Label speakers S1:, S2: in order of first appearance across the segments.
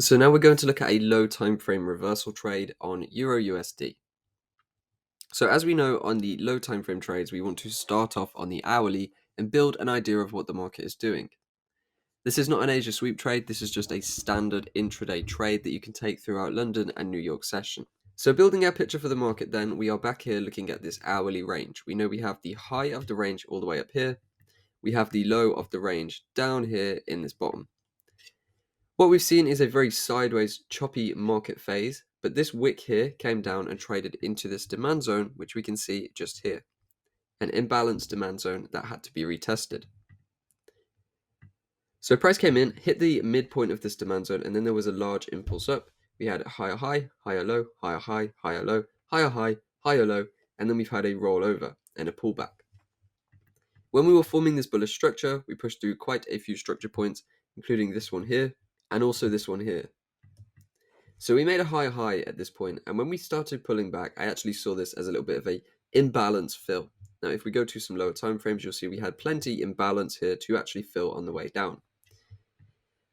S1: So now we're going to look at a low time frame reversal trade on Euro USD. So as we know on the low time frame trades, we want to start off on the hourly and build an idea of what the market is doing. This is not an Asia sweep trade, this is just a standard intraday trade that you can take throughout London and New York session. So building our picture for the market then, we are back here looking at this hourly range. We know we have the high of the range all the way up here. We have the low of the range down here in this bottom. What we've seen is a very sideways, choppy market phase, but this wick here came down and traded into this demand zone, which we can see just here, an imbalanced demand zone that had to be retested. So price came in, hit the midpoint of this demand zone, and then there was a large impulse up. We had a higher high, higher low, higher high, higher low, higher high, higher low, and then we've had a rollover and a pullback. When we were forming this bullish structure, we pushed through quite a few structure points, including this one here, and also this one here. So we made a higher high at this point, and when we started pulling back, I actually saw this as a little bit of a imbalance fill. Now, if we go to some lower time frames, you'll see we had plenty imbalance here to actually fill on the way down.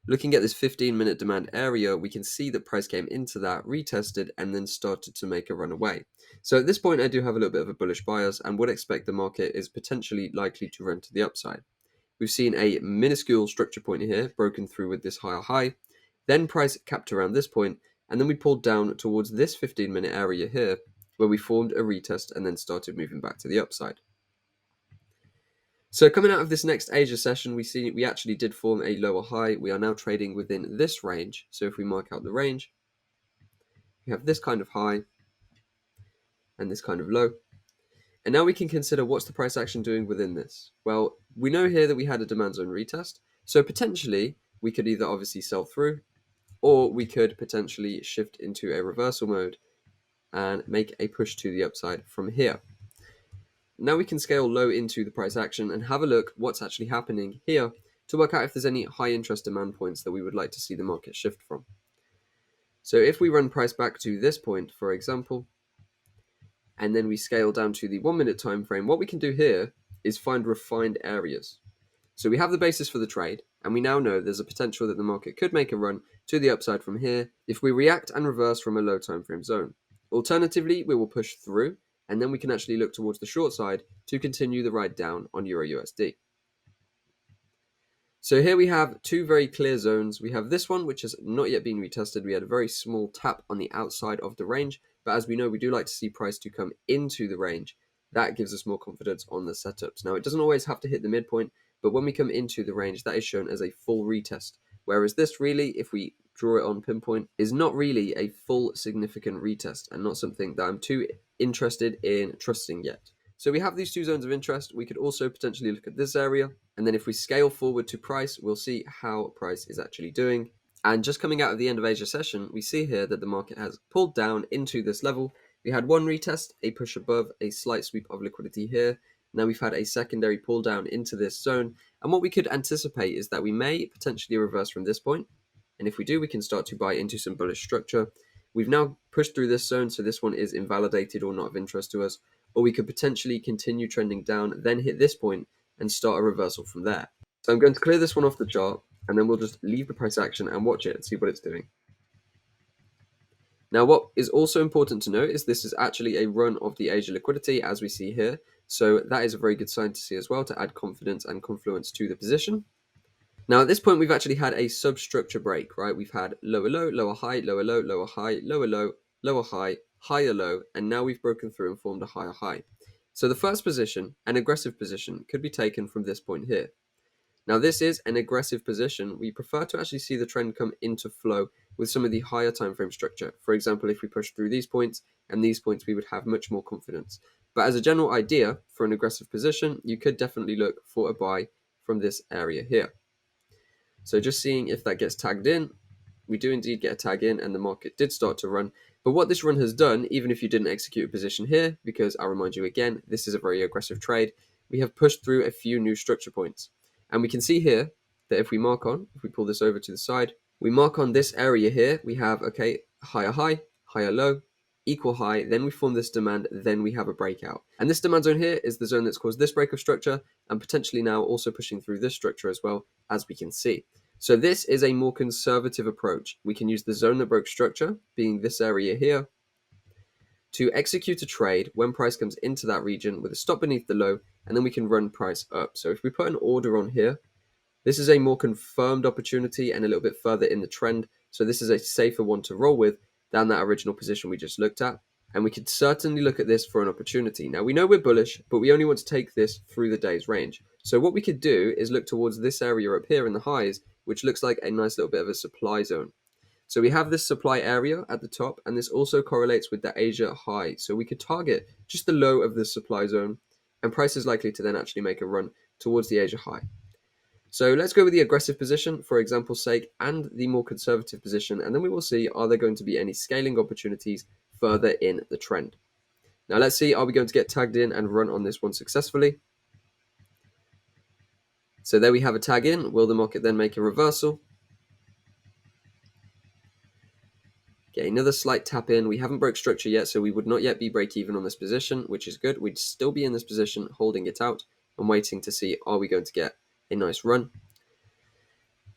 S1: Looking at this 15-minute demand area, we can see that price came into that, retested, and then started to make a run away. So at this point, I do have a little bit of a bullish bias and would expect the market is potentially likely to run to the upside. We've seen a minuscule structure point here, broken through with this higher high. Then price capped around this point, and then we pulled down towards this 15-minute area here, where we formed a retest and then started moving back to the upside. So coming out of this next Asia session, we actually did form a lower high. We are now trading within this range. So if we mark out the range, we have this kind of high and this kind of low. And now we can consider what's the price action doing within this. Well, we know here that we had a demand zone retest. So potentially we could either obviously sell through, or we could potentially shift into a reversal mode and make a push to the upside from here. Now we can scale low into the price action and have a look what's actually happening here to work out if there's any high interest demand points that we would like to see the market shift from. So if we run price back to this point, for example, and then we scale down to the 1 minute time frame, what we can do here is find refined areas. So we have the basis for the trade, and we now know there's a potential that the market could make a run to the upside from here if we react and reverse from a low time frame zone. Alternatively, we will push through, and then we can actually look towards the short side to continue the ride down on Euro USD. So here we have two very clear zones. We have this one, which has not yet been retested. We had a very small tap on the outside of the range, but as we know, we do like to see price to come into the range. That gives us more confidence on the setups. Now, it doesn't always have to hit the midpoint, but when we come into the range, that is shown as a full retest. Whereas this really, if we draw it on pinpoint, is not really a full significant retest and not something that I'm too interested in trusting yet. So we have these two zones of interest. We could also potentially look at this area. And then if we scale forward to price, we'll see how price is actually doing. And just coming out of the end of Asia session, we see here that the market has pulled down into this level. We had one retest, a push above, a slight sweep of liquidity here. Now we've had a secondary pull down into this zone. And what we could anticipate is that we may potentially reverse from this point. And if we do, we can start to buy into some bullish structure. We've now pushed through this zone, so this one is invalidated or not of interest to us. Or we could potentially continue trending down, then hit this point and start a reversal from there. So I'm going to clear this one off the chart, and then we'll just leave the price action and watch it and see what it's doing. Now, what is also important to note is this is actually a run of the Asia liquidity, as we see here. So that is a very good sign to see as well, to add confidence and confluence to the position. Now, at this point, we've actually had a substructure break, right? We've had lower low, lower high, lower low, lower high, lower low, lower high, higher low, and now we've broken through and formed a higher high. So the first position, an aggressive position, could be taken from this point here. Now, this is an aggressive position. We prefer to actually see the trend come into flow with some of the higher time frame structure. For example, if we push through these points and these points, we would have much more confidence. But as a general idea for an aggressive position, you could definitely look for a buy from this area here. So just seeing if that gets tagged in, we do indeed get a tag in and the market did start to run. But what this run has done, even if you didn't execute a position here, because I'll remind you again, this is a very aggressive trade, we have pushed through a few new structure points. And we can see here that if we pull this over to the side, we mark on this area here, we have, okay, higher high, higher low, equal high, then we form this demand, then we have a breakout. And this demand zone here is the zone that's caused this break of structure and potentially now also pushing through this structure as well, as we can see. So this is a more conservative approach. We can use the zone that broke structure, being this area here, to execute a trade when price comes into that region with a stop beneath the low, and then we can run price up. So if we put an order on here, this is a more confirmed opportunity and a little bit further in the trend. So this is a safer one to roll with than that original position we just looked at. And we could certainly look at this for an opportunity. Now we know we're bullish, but we only want to take this through the day's range. So what we could do is look towards this area up here in the highs, which looks like a nice little bit of a supply zone. So we have this supply area at the top, and this also correlates with the Asia high. So we could target just the low of the supply zone, and price is likely to then actually make a run towards the Asia high. So let's go with the aggressive position for example's sake and the more conservative position, and then we will see, are there going to be any scaling opportunities further in the trend. Now let's see, are we going to get tagged in and run on this one successfully? So there we have a tag in. Will the market then make a reversal? Get another slight tap in. We haven't broke structure yet, so we would not yet be break even on this position, which is good. We'd still be in this position, holding it out and waiting to see, are we going to get a nice run?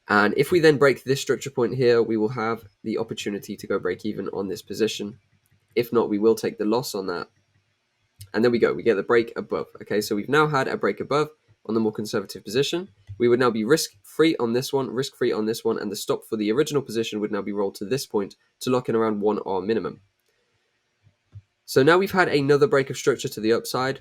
S1: And if we then break this structure point here, we will have the opportunity to go break even on this position. If not, we will take the loss on that. And there we go, we get the break above. Okay, so we've now had a break above on the more conservative position. We would now be risk-free on this one, risk-free on this one, and the stop for the original position would now be rolled to this point to lock in around 1R minimum. So now we've had another break of structure to the upside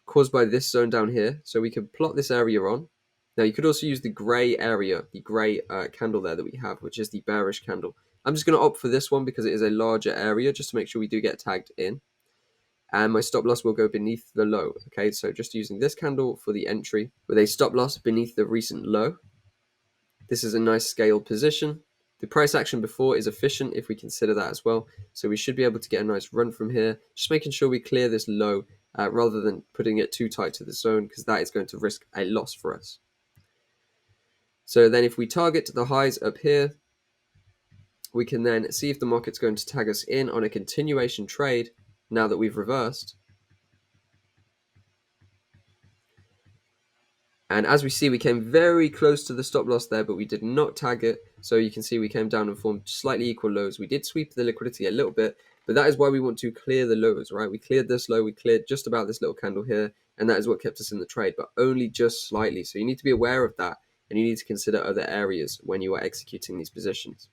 S1: caused by this zone down here. So we can plot this area on. Now you could also use the gray area, the gray candle there that we have, which is the bearish candle. I'm just going to opt for this one because it is a larger area just to make sure we do get tagged in. And my stop loss will go beneath the low. Okay, so just using this candle for the entry with a stop loss beneath the recent low. This is a nice scaled position. The price action before is efficient if we consider that as well. So we should be able to get a nice run from here, just making sure we clear this low rather than putting it too tight to the zone, because that is going to risk a loss for us. So then if we target the highs up here, we can then see if the market's going to tag us in on a continuation trade now that we've reversed. And as we see, we came very close to the stop loss there, but we did not tag it. So you can see we came down and formed slightly equal lows. We did sweep the liquidity a little bit, but that is why we want to clear the lows, right? We cleared this low, we cleared just about this little candle here, and that is what kept us in the trade, but only just slightly. So you need to be aware of that, and you need to consider other areas when you are executing these positions.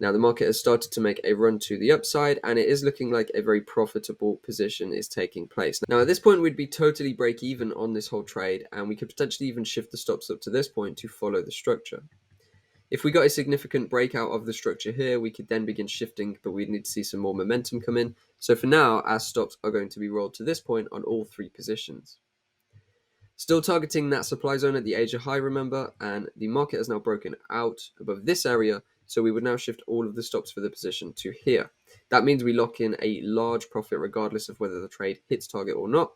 S1: Now the market has started to make a run to the upside, and it is looking like a very profitable position is taking place. Now at this point we'd be totally break even on this whole trade, and we could potentially even shift the stops up to this point to follow the structure. If we got a significant breakout of the structure here, we could then begin shifting, but we'd need to see some more momentum come in. So for now, our stops are going to be rolled to this point on all three positions. Still targeting that supply zone at the Asia high, remember, and the market has now broken out above this area, so we would now shift all of the stops for the position to here. That means we lock in a large profit regardless of whether the trade hits target or not.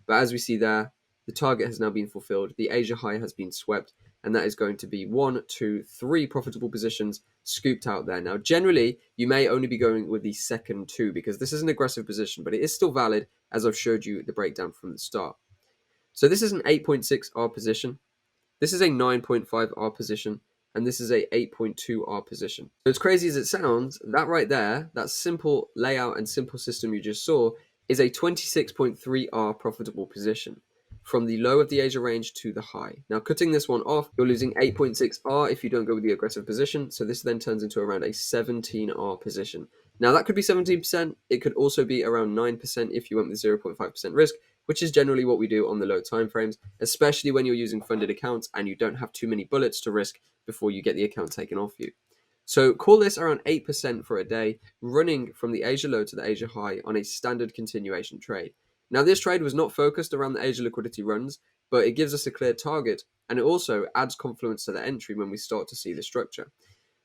S1: But as we see there, the target has now been fulfilled, the Asia high has been swept, and that is going to be 1, 2, 3 profitable positions scooped out there. Now, generally, you may only be going with the second two because this is an aggressive position, but it is still valid as I've showed you the breakdown from the start. So this is an 8.6R position. This is a 9.5R position, and this is a 8.2R position. So as crazy as it sounds, that right there, that simple layout and simple system you just saw, is a 26.3R profitable position from the low of the Asia range to the high. Now cutting this one off, you're losing 8.6R if you don't go with the aggressive position, so this then turns into around a 17R position. Now that could be 17%, it could also be around 9% if you went with 0.5% risk, which is generally what we do on the low time frames, especially when you're using funded accounts and you don't have too many bullets to risk before you get the account taken off you. So call this around 8% for a day, running from the Asia low to the Asia high on a standard continuation trade. Now this trade was not focused around the Asia liquidity runs, but it gives us a clear target, and it also adds confluence to the entry when we start to see the structure.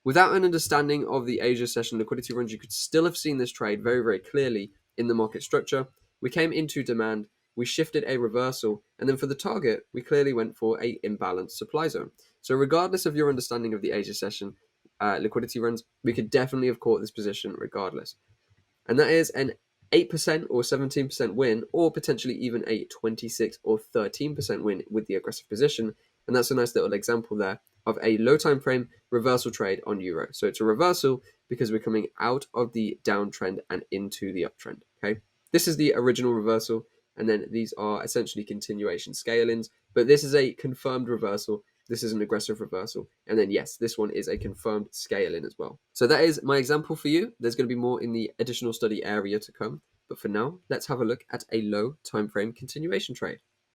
S1: Without an understanding of the Asia session liquidity runs, you could still have seen this trade very, very clearly in the market structure. We came into demand, we shifted a reversal, and then for the target, we clearly went for a imbalanced supply zone. So regardless of your understanding of the Asia session liquidity runs, we could definitely have caught this position regardless. And that is an 8% or 17% win, or potentially even a 26 or 13% win with the aggressive position. And that's a nice little example there of a low time frame reversal trade on euro. So it's a reversal because we're coming out of the downtrend and into the uptrend. Okay, this is the original reversal, and then these are essentially continuation scale-ins, but this is a confirmed reversal. This is an aggressive reversal, and then yes, this one is a confirmed scale-in as well. So that is my example for you. There's going to be more in the additional study area to come, but for now, let's have a look at a low time frame continuation trade.